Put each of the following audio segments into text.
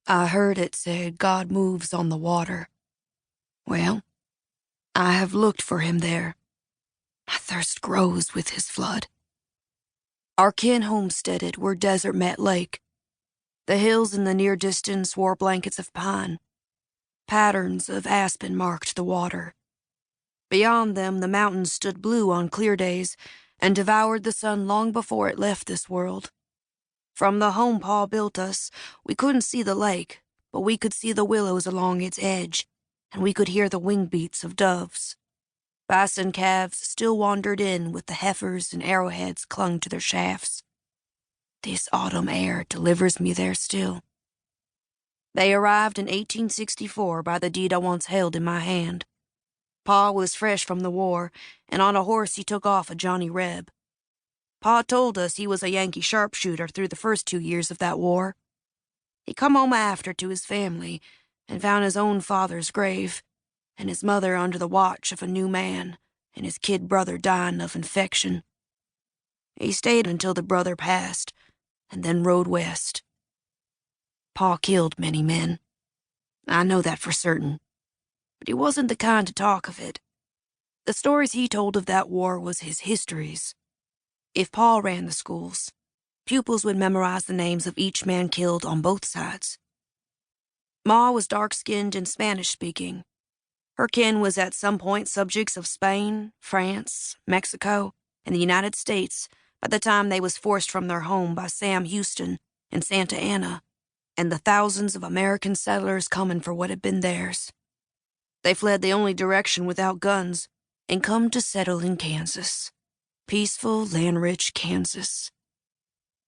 I heard it said God moves on the water. Well, I have looked for him there. My thirst grows with his flood. Our kin homesteaded where desert met lake. The hills in the near distance wore blankets of pine. Patterns of aspen marked the water. Beyond them, the mountains stood blue on clear days and devoured the sun long before it left this world. From the home Pa built us, we couldn't see the lake, but we could see the willows along its edge, and we could hear the wing beats of doves. Bison calves still wandered in with the heifers and arrowheads clung to their shafts. This autumn air delivers me there still. They arrived in 1864 by the deed I once held in my hand. Pa was fresh from the war, and on a horse he took off a Johnny Reb. Pa told us he was a Yankee sharpshooter through the first 2 years of that war. He come home after to his family and found his own father's grave, and his mother under the watch of a new man, and his kid brother dying of infection. He stayed until the brother passed, and then rode west. Pa killed many men. I know that for certain. But he wasn't the kind to talk of it. The stories he told of that war was his histories. If Pa ran the schools, pupils would memorize the names of each man killed on both sides. Ma was dark-skinned and Spanish-speaking. Her kin was at some point subjects of Spain, France, Mexico, and the United States by the time they was forced from their home by Sam Houston and Santa Anna, and the thousands of American settlers coming for what had been theirs. They fled the only direction without guns and come to settle in Kansas. Peaceful, land-rich Kansas.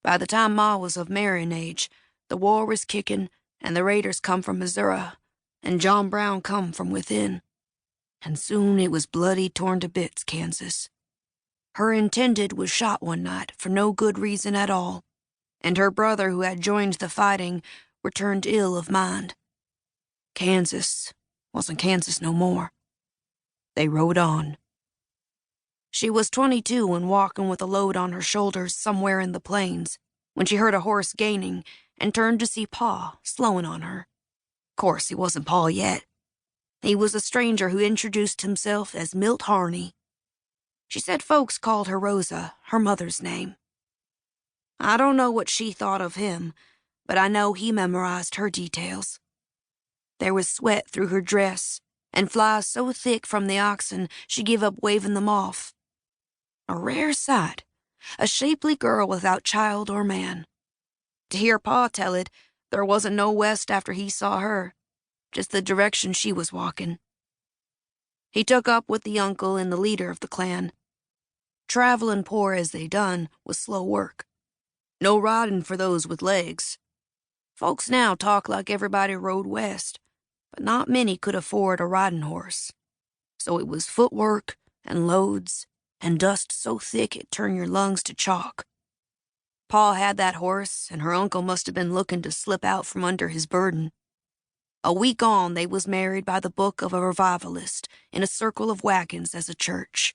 By the time Ma was of marrying age, the war was kicking, and the raiders come from Missouri, and John Brown come from within. And soon it was bloody, torn to bits Kansas. Her intended was shot one night for no good reason at all, and her brother who had joined the fighting returned ill of mind. Kansas wasn't Kansas no more. They rode on. She was 22 and walking with a load on her shoulders somewhere in the plains when she heard a horse gaining and turned to see Pa slowing on her. Course, he wasn't Pa yet. He was a stranger who introduced himself as Milt Harney. She said folks called her Rosa, her mother's name. I don't know what she thought of him, but I know he memorized her details. There was sweat through her dress, and flies so thick from the oxen she give up waving them off. A rare sight, a shapely girl without child or man. To hear Pa tell it, there wasn't no west after he saw her, just the direction she was walking. He took up with the uncle and the leader of the clan. Traveling poor as they done was slow work. No riding for those with legs. Folks now talk like everybody rode west, but not many could afford a riding horse. So it was footwork and loads and dust so thick it turned your lungs to chalk. Pa had that horse, and her uncle must have been looking to slip out from under his burden. A week on, they was married by the book of a revivalist in a circle of wagons as a church.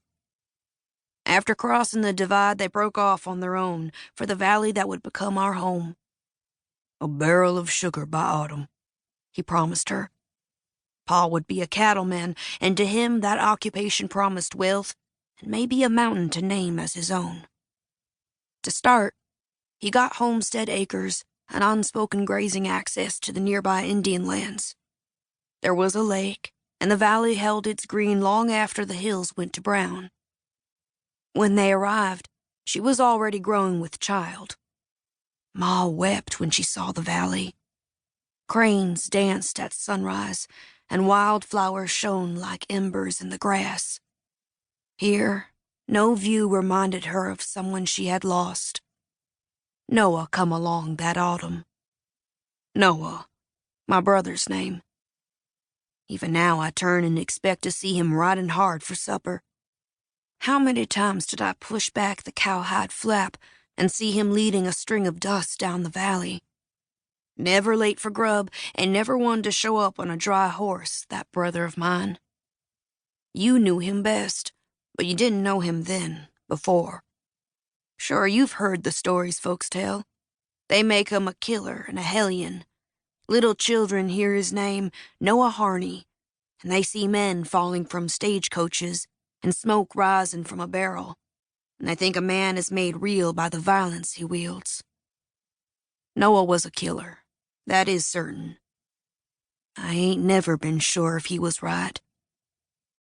After crossing the divide, they broke off on their own for the valley that would become our home. A barrel of sugar by autumn, he promised her. Pa would be a cattleman, and to him that occupation promised wealth and maybe a mountain to name as his own. To start, he got homestead acres and unspoken grazing access to the nearby Indian lands. There was a lake, and the valley held its green long after the hills went to brown. When they arrived, she was already growing with child. Ma wept when she saw the valley. Cranes danced at sunrise, and wildflowers shone like embers in the grass. Here, no view reminded her of someone she had lost. Noah come along that autumn. Noah, my brother's name. Even now I turn and expect to see him riding hard for supper. How many times did I push back the cowhide flap and see him leading a string of dust down the valley? Never late for grub, and never one to show up on a dry horse, that brother of mine. You knew him best, but you didn't know him then, before. Sure, you've heard the stories folks tell. They make him a killer and a hellion. Little children hear his name, Noah Harney, and they see men falling from stagecoaches and smoke rising from a barrel, and they think a man is made real by the violence he wields. Noah was a killer, that is certain. I ain't never been sure if he was right.